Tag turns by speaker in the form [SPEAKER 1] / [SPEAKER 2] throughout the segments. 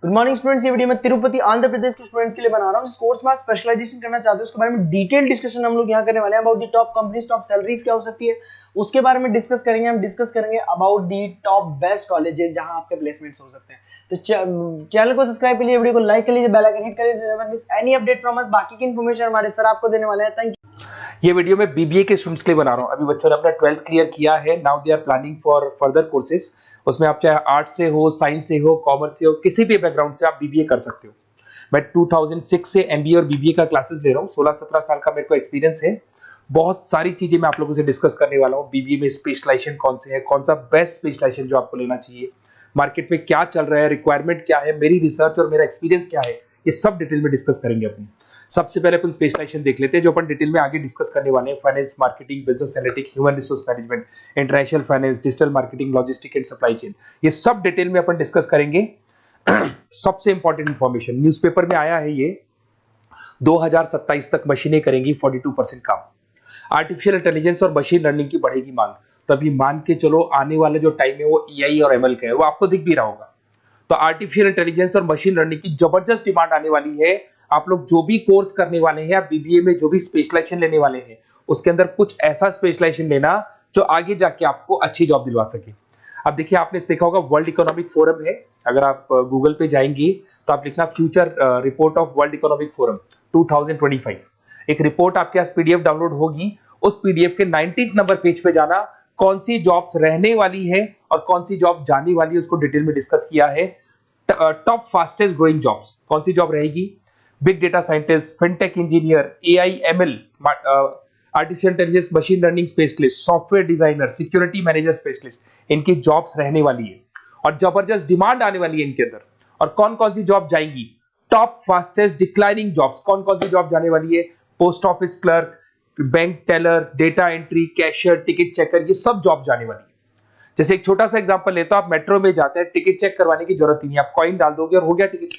[SPEAKER 1] Good morning students. ये video मैं तिरुपति आंध्र प्रदेश के स्टूडेंट्स के लिए बना रहा हूँ। जिस कोर्स में आप स्पेशलाइजेशन करना चाहते हो उसके बारे में डिटेल डिस्कशन हम लोग यहाँ करने वाले हैं। About the top companies, top salaries क्या हो सकती है उसके बारे में डिस्कस करेंगे। हम डिस्कस करेंगे about the top best colleges जहां आपके प्लेसमेंट्स हो सकते हैं। तो चैनल को सब्सक्राइब कर लीजिए, वीडियो को लाइक कर लीजिए, बेल आइकन हिट कर लीजिए, never miss any update from us. बाकी की इन्फॉर्मेशन हमारे सर आपको देने वाले हैं। Thank you.
[SPEAKER 2] ये वीडियो मैं बीबीए के स्टूडेंट्स के लिए बना रहा हूँ। अभी बच्चों ने अपना 12th क्लियर किया है, now they are planning for further courses. उसमें आप चाहे आर्ट से हो, साइंस से हो, कॉमर्स से हो, किसी भी बैकग्राउंड से आप बीबीए कर सकते हो। मैं 2006 से एमबीए और बीबीए का क्लासेस ले रहा हूँ। 16-17 साल का मेरे को एक्सपीरियंस है। बहुत सारी चीजें मैं आप लोगों से डिस्कस करने वाला हूँ। बीबीए में स्पेशलाइजेशन कौन से है, कौन सा बेस्ट स्पेशलाइजेशन जो आपको लेना चाहिए, मार्केट में क्या चल रहा है, रिक्वायरमेंट क्या है, मेरी रिसर्च और मेरा एक्सपीरियंस क्या है, ये सब डिटेल में डिस्कस करेंगे अपनी। सबसे पहले अपन स्पेशलाइजेशन देख लेते हैं जो अपन डिटेल में आगे डिस्कस करने वाले हैं। Finance, marketing, business analytics, human resource management, international finance, digital marketing, logistic and supply chain, ये सब डिटेल में अपन डिस्कस करेंगे। सबसे इंपॉर्टेंट इंफॉर्मेशन न्यूज़पेपर में आया है, ये 2027 तक मशीनें करेंगी 42% काम। आर्टिफिशियल इंटेलिजेंस और मशीन लर्निंग की बढ़ेगी मांग। तो अभी मान के चलो आने वाला जो टाइम है वो एआई और एमएल का है, वो आपको दिख भी रहा होगा। तो आर्टिफिशियल इंटेलिजेंस और मशीन लर्निंग की जबरदस्त डिमांड आने वाली है। आप लोग जो भी कोर्स करने वाले हैं, आप बीबीए में जो भी स्पेशलाइजेशन लेने वाले हैं, उसके अंदर कुछ ऐसा स्पेशलाइजेशन लेना जो आगे जाके आपको अच्छी जॉब दिलवा सके। अब देखिए, आपने देखा होगा वर्ल्ड इकोनॉमिक फोरम है। अगर आप गूगल पे जाएंगे तो आप लिखना future report of world economic forum 2025। एक रिपोर्ट आपके पास पीडीएफ डाउनलोड होगी। उस पीडीएफ के 19th नंबर पेज पे जाना, कौन सी जॉब्स रहने वाली है और कौन सी जॉब जाने वाली है उसको डिटेल में डिस्कस किया है। टॉप फास्टेस्ट ग्रोइंग जॉब्स कौन सी जॉब रहेगी, big data scientist, fintech engineer, AI ML, artificial intelligence, machine learning specialist, software designer, security manager specialist, इनकी जॉब्स रहने वाली है और जबरदस्त डिमांड आने वाली है इनके अंदर। और कौन कौन सी जॉब जाएंगी, टॉप फास्टेस्ट डिक्लाइनिंग जॉब्स कौन कौन सी जॉब जाने वाली है, post office clerk, bank teller, data entry, cashier, ticket checker, ये सब जॉब जाने वाली है। जैसे एक छोटा सा एग्जांपल लेता हूं, आप मेट्रो में जाते हैं, टिकट चेक करवाने की जरूरत ही नहीं, आप कॉइन डाल दोगे और हो गया टिकट।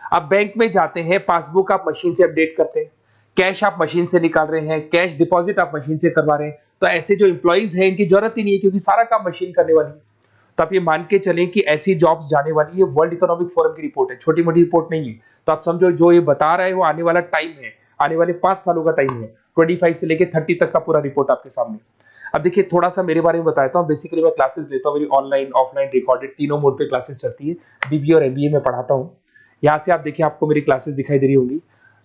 [SPEAKER 2] आप बैंक में जाते हैं, पासबुक आप मशीन से अपडेट करते हैं, कैश आप मशीन से निकाल रहे हैं, कैश डिपॉजिट आप मशीन से करवा रहे हैं। तो ऐसे जो एम्प्लॉइज हैं इनकी जरूरत ही नहीं है, क्योंकि सारा काम मशीन करने वाली है। तो आप ये मान के चलें कि ऐसी जॉब्स जाने वाली है। वर्ल्ड इकोनॉमिक फोरम की रिपोर्ट है, छोटी मोटी रिपोर्ट नहीं है। तो आप समझो जो ये बता रहा है वो आने वाला टाइम है, आने वाले 5 सालों का टाइम है। 25 से लेके 30 तक का पूरा रिपोर्ट आपके सामने। अब देखिए, थोड़ा सा मेरे बारे में बताता हूँ। बेसिकली मैं क्लासेस लेता हूँ, मेरी ऑनलाइन, ऑफलाइन, रिकॉर्डेड, तीनों मोड पे क्लासेस चलती है। बीबीए और एमबीए में पढ़ाता हूँ। यहाँ से आप देखिए, आपको मेरी क्लासेस दिखाई दे रही होंगी।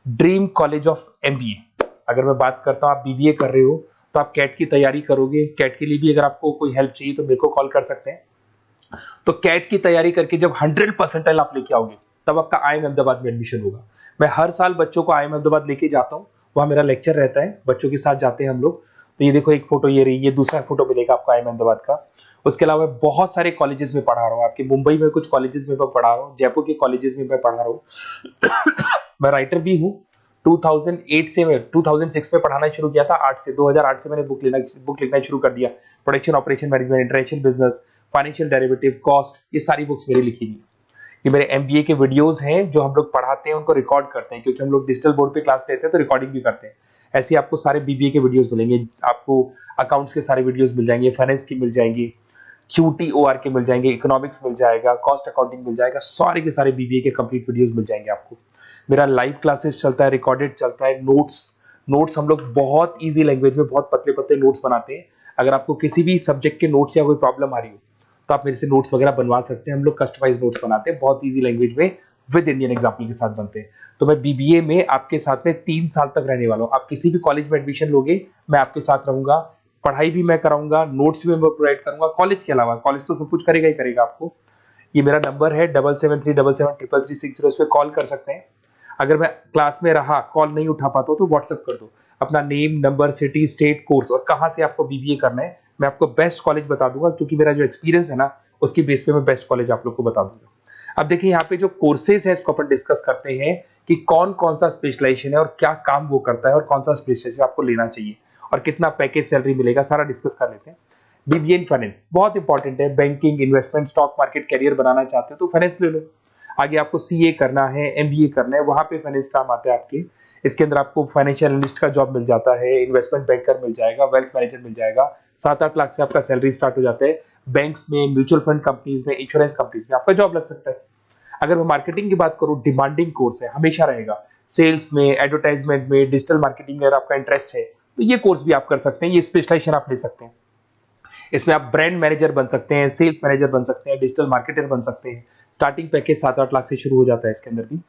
[SPEAKER 2] Dream college of MBA. अगर मैं बात करता हूँ, आप बीबीए कर रहे हो तो आप कैट की तैयारी करोगे। कैट के लिए भी अगर आपको कोई हेल्प चाहिए तो मेरे को कॉल कर सकते हैं। तो कैट की तैयारी करके जब 100% आप लेके आओगे तब आपका आईएम अहमदाबाद में एडमिशन होगा। मैं हर साल बच्चों को आईएम अहमदाबाद लेके जाता हूँ, वहां मेरा लेक्चर रहता है, बच्चों के साथ जाते हैं हम लोग। तो ये देखो, एक फोटो ये रही, ये दूसरा फोटो मिलेगा आपको आईएम अहमदाबाद का। उसके अलावा बहुत सारे कॉलेजेस में पढ़ा रहा हूँ। आपके मुंबई में कुछ कॉलेजेस में मैं पढ़ा रहा हूँ, जयपुर के कॉलेजेस में मैं पढ़ा रहा हूँ। मैं राइटर भी हूँ। 2008 से मैं 2006 में पढ़ाना शुरू किया था। 2008 से मैंने बुक लिखना शुरू कर दिया। Production operation management, international business, financial derivative, cost, ये सारी बुक्स मेरी लिखी हुई। ये मेरे एमबीए के वीडियोस हैं जो हम लोग पढ़ाते हैं, उनको रिकॉर्ड करते हैं, क्योंकि हम लोग डिजिटल बोर्ड पे क्लास लेते हैं तो रिकॉर्डिंग भी करते हैं। ऐसे आपको सारे बीबीए के वीडियोस मिलेंगे। आपको अकाउंट्स के सारे वीडियोस मिल जाएंगे, फाइनेंस की मिल जाएंगी, क्यूटीओआर के मिल जाएंगे, इकोनॉमिक्स मिल जाएगा, कॉस्ट अकाउंटिंग मिल जाएगा। सारे के सारे बीबीए के कंप्लीट वीडियोस मिल जाएंगे आपको। मेरा लाइव क्लासेस चलता है, रिकॉर्डेड चलता है। नोट्स हम लोग बहुत ईजी लैंग्वेज में बहुत पतले पतले नोट्स बनाते हैं। अगर आपको किसी भी सब्जेक्ट के नोट्स या कोई प्रॉब्लम आ रही हो तो आप मेरे से नोट्स वगैरह बनवा सकते हैं। हम लोग कस्टमाइज नोट्स बनाते हैं, बहुत ईजी लैंग्वेज में, विद इंडियन एग्जाम्पल के साथ बनते हैं। तो मैं बीबीए में आपके साथ में 3 साल तक रहने वाला हूँ। आप किसी भी कॉलेज में एडमिशन लोगे, मैं आपके साथ रहूंगा, पढ़ाई भी मैं कराऊंगा, नोट्स भी मैं प्रोवाइड करूंगा। कॉलेज के अलावा, कॉलेज तो सब कुछ करेगा ही करेगा आपको। ये मेरा नंबर है 7737733360, इस पे कॉल कर सकते हैं। अगर मैं क्लास में रहा, कॉल नहीं उठा पाता तो व्हाट्सएप कर दो अपना name, number, city, state, course और कहां से आपको बीबीए करना है। मैं आपको बेस्ट कॉलेज बता दूंगा, क्योंकि मेरा जो एक्सपीरियंस है ना, उसकी बेस पे मैं बेस्ट कॉलेज आप लोग को बता दूंगा। अब देखिए, यहाँ पे जो कोर्सेज है इसको अपन डिस्कस करते हैं कि कौन कौन सा स्पेशलाइजेशन है और क्या काम वो करता है और कौन सा स्पेशलाइजेशन आपको लेना चाहिए और कितना पैकेज सैलरी मिलेगा, सारा डिस्कस कर लेते हैं। बीबीए इन फाइनेंस बहुत इंपॉर्टेंट है। Banking, investment, stock market career बनाना चाहते हो तो फाइनेंस ले लो। आगे आपको सीए करना है, एमबीए करना है, वहां पे फाइनेंस काम आता है आपके। इसके अंदर आपको फाइनेंशियल एनालिस्ट का जॉब मिल जाता है, इन्वेस्टमेंट बैंकर मिल जाएगा, वेल्थ मैनेजर मिल जाएगा। 7-8 लाख से आपका सैलरी स्टार्ट हो जाता है। बैंक्स में, म्यूचुअल फंड कंपनीज में, इंश्योरेंस कंपनीज में आपका जॉब लग सकता है। अगर मैं मार्केटिंग की बात करूं, डिमांडिंग कोर्स है, हमेशा रहेगा। सेल्स में, एडवर्टाइजमेंट में, डिजिटल मार्केटिंग में अगर आपका इंटरेस्ट है तो ये कोर्स भी आप कर सकते हैं, ये स्पेशलाइजेशन आप ले सकते हैं। इसमें आप ब्रांड मैनेजर बन सकते हैं, सेल्स मैनेजर बन सकते हैं, डिजिटल मार्केटर बन सकते हैं। स्टार्टिंग पैकेज 7-8 लाख से शुरू हो जाता है इसके अंदर भी।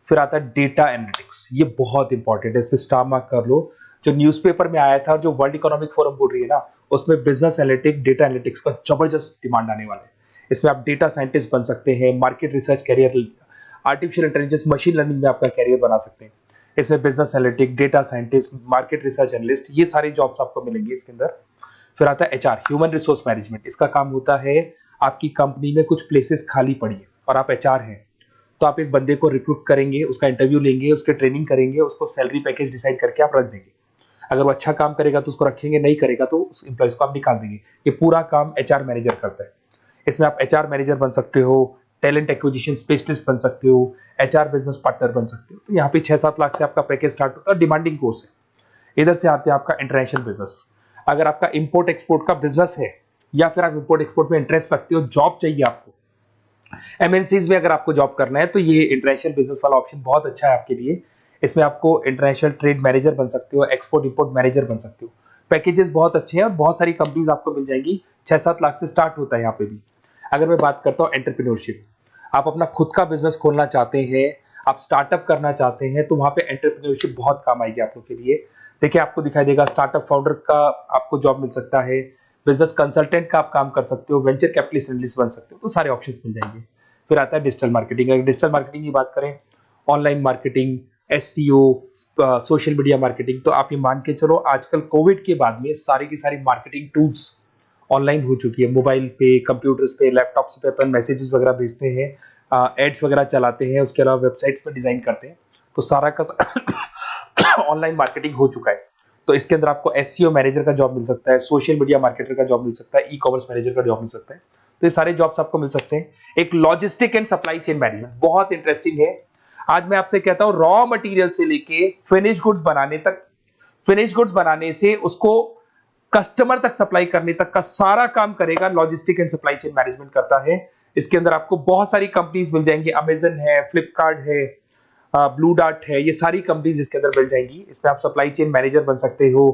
[SPEAKER 2] फिर आता है डेटा एनालिटिक्स, ये बहुत इंपॉर्टेंट है, इस पे स्टार मार्क कर लो। जो न्यूज़पेपर में आया था और जो वर्ल्ड इकोनॉमिक फोरम बोल रही है ना, उसमें बिजनेस एनालिटिक्स, डेटा एनालिटिक्स का जबरदस्त डिमांड आने वाला है। इसमें आप डेटा साइंटिस्ट बन सकते हैं, market research career, artificial intelligence, machine learning में आपका कैरियर बना सकते हैं। इसमें business analytic, data scientist, market research analyst, ये सारे जॉब्स आपको मिलेंगे इसके अंदर। फिर आता है एचआर, ह्यूमन रिसोर्स मैनेजमेंट। इसका काम होता है, आपकी कंपनी में कुछ प्लेसेस खाली पड़ी है और आप एचआर हैं, तो आप एक बंदे को रिक्रूट करेंगे, उसका इंटरव्यू लेंगे, उसके ट्रेनिंग करेंगे, उसको सैलरी पैकेज डिसाइड करके आप रख देंगे। अगर वो अच्छा काम करेगा तो उसको रखेंगे, नहीं करेगा तो उस एम्प्लॉइज को आप निकाल देंगे। ये पूरा काम एचआर मैनेजर करता है। इसमें आप एचआर मैनेजर बन सकते हो, टैलेंट एक्विजिशन स्पेशलिस्ट बन सकते हो, एचआर बिजनेस पार्टनर बन सकते हो। तो यहाँ पे 6-7 लाख से आपका पैकेज स्टार्ट होता है, डिमांडिंग कोर्स है। इधर से आते हैं आपका इंटरनेशनल बिजनेस। अगर आपका इंपोर्ट एक्सपोर्ट का बिजनेस है या फिर आप इंपोर्ट एक्सपोर्ट में इंटरेस्ट रखते हो, जॉब चाहिए आपको, एमएनसीज में अगर आपको जॉब करना है, तो ये इंटरनेशनल बिजनेस वाला ऑप्शन बहुत अच्छा है आपके लिए। इसमें आपको इंटरनेशनल ट्रेड मैनेजर बन सकते हो, एक्सपोर्ट इंपोर्ट मैनेजर बन सकते हो। पैकेजेस बहुत अच्छे हैं और बहुत सारी कंपनीज आपको मिल जाएंगी। 6-7 लाख से स्टार्ट होता है यहाँ पे भी। अगर मैं बात करता हूँ एंटरप्रेन्योरशिप, आप अपना खुद का बिजनेस खोलना चाहते हैं, आप स्टार्टअप करना चाहते हैं, तो वहां पे एंटरप्रेन्योरशिप बहुत काम आएगी आप लोग के लिए। देखिए, आपको दिखाई देगा स्टार्टअप फाउंडर का आपको जॉब मिल सकता है, बिजनेस कंसल्टेंट का आप काम कर सकते हो, वेंचर कैपिटलिस्ट एनालिस्ट बन सकते हो, तो सारे ऑप्शंस मिल जाएंगे। फिर आता है डिजिटल मार्केटिंग। अगर डिजिटल मार्केटिंग की बात करें, online marketing, SEO, social media marketing, तो आप ये मान के चलो आजकल कोविड के बाद में सारी की सारी मार्केटिंग टूल्स ऑनलाइन हो चुकी है। मोबाइल पे, कंप्यूटर्स पे, लैपटॉप्स पे अपन मैसेजेस वगैरह भेजते हैं, एड्स वगैरह चलाते हैं, उसके अलावा वेबसाइट्स पे डिजाइन करते हैं, तो सारा का ऑनलाइन मार्केटिंग हो चुका है। तो इसके अंदर आपको एसईओ मैनेजर का जॉब मिल सकता है, सोशल मीडिया मार्केटर का जॉब मिल सकता है, ई कॉमर्स मैनेजर का जॉब मिल सकता है। तो ये सारे जॉब्स आपको मिल सकते हैं। एक logistic and supply chain management बहुत इंटरेस्टिंग है। आज मैं आपसे कहता हूं, रॉ मटेरियल से लेके फिनिश गुड्स बनाने तक, फिनिश गुड्स बनाने से उसको कस्टमर तक सप्लाई करने तक का सारा काम करेगा logistic and supply chain management करता है। इसके अंदर आपको बहुत सारी कंपनीज मिल जाएंगी, अमेजन है, फ्लिपकार्ट है, ब्लू डार्ट है, ये सारी कंपनीज इसके अंदर मिल जाएंगी। इसमें आप सप्लाई चेन मैनेजर बन सकते हो,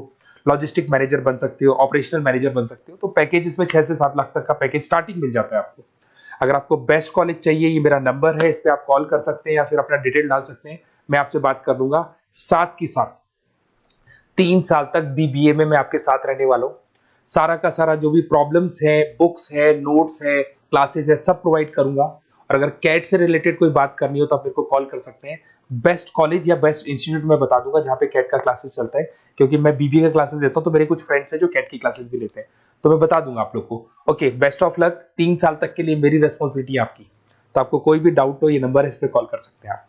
[SPEAKER 2] लॉजिस्टिक मैनेजर बन सकते हो, ऑपरेशनल मैनेजर बन सकते हो। तो पैकेज इसमें 6 से 7 लाख तक का पैकेज स्टार्टिंग मिल जाता है आपको। अगर आपको बेस्ट कॉलेज चाहिए, ये मेरा नंबर है, इस पे आप कॉल कर सकते हैं या फिर अपना डिटेल डाल सकते हैं, मैं आपसे बात कर लूंगा। साथ की साथ 3 साल तक बीबीए में मैं आपके साथ रहने वाला हूं। सारा का सारा जो भी प्रॉब्लम्स है, बुक्स है, नोट्स है, क्लासेस है, सब प्रोवाइड करूंगा। और अगर कैट से रिलेटेड कोई बात करनी हो तो आप मेरे को कॉल कर सकते हैं। बेस्ट कॉलेज या बेस्ट इंस्टीट्यूट में बता दूंगा जहां पे कैट का क्लासेस चलता है, क्योंकि मैं बीबीए का क्लासेस देता हूं, तो मेरे कुछ फ्रेंड्स हैं जो कैट की क्लासेस भी लेते हैं, तो मैं बता दूंगा आप लोग को। Okay, best of luck. 3 साल तक के लिए मेरी रेस्पॉन्सिबिलिटी आपकी। तो आपको कोई भी डाउट हो, ये नंबर है, इस पर कॉल कर सकते हैं आप।